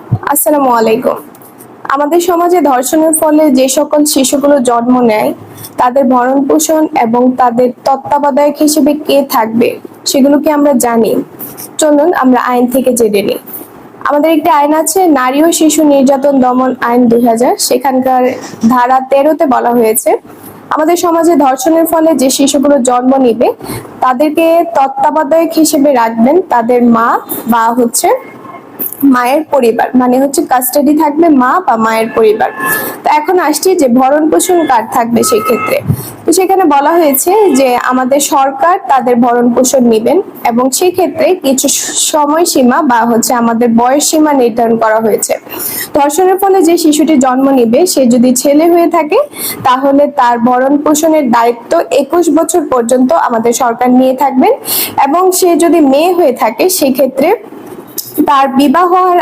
আসসালামু আলাইকুম। আমাদের সমাজে ধর্ষণের ফলে যে সকল শিশুগুলো জন্ম নেয় তাদের ভরণ পোষণ এবং তাদের তত্ত্বাবধায়ক হিসেবে কে থাকবে সেগুলো কি আমরা জানি? চলুন আমরা আইন থেকে জেনে নিই। আমাদের একটি আইন আছে, নারী ও শিশু নির্যাতন দমন আইন ২০০০। সেখানকার ধারা ১৩-তে বলা হয়েছে, আমাদের সমাজে ধর্ষণের ফলে যে শিশুগুলো জন্ম নিবে তাদেরকে তত্ত্বাবধায়ক হিসেবে রাখবেন তাদের মা বা মায়ের পরিবার, মানে কাস্টাডি থাকবে মা বা মায়ের পরিবার। তো এখন আসছি যে ভরণ পোষণ কার থাকবে সেই ক্ষেত্রে। তো সেখানে বলা হয়েছে যে আমাদের সরকার তাদের ভরণ পোষণ নেবেন এবং সেই ক্ষেত্রে কিছু সময়সীমা বা আমাদের বয়স সীমা নির্ধারণ করা হয়েছে। ধর্ষণের ফলে যে শিশুটি জন্ম নিবে সে যদি ছেলে হয়ে থাকে তাহলে তার ভরণ পোষণের দায়িত্ব ২১ বছর পর্যন্ত আমাদের সরকার নিয়ে থাকবেন, এবং সে যদি মেয়ে হয়ে থাকে সেক্ষেত্রে তার বিবাহ হওয়ার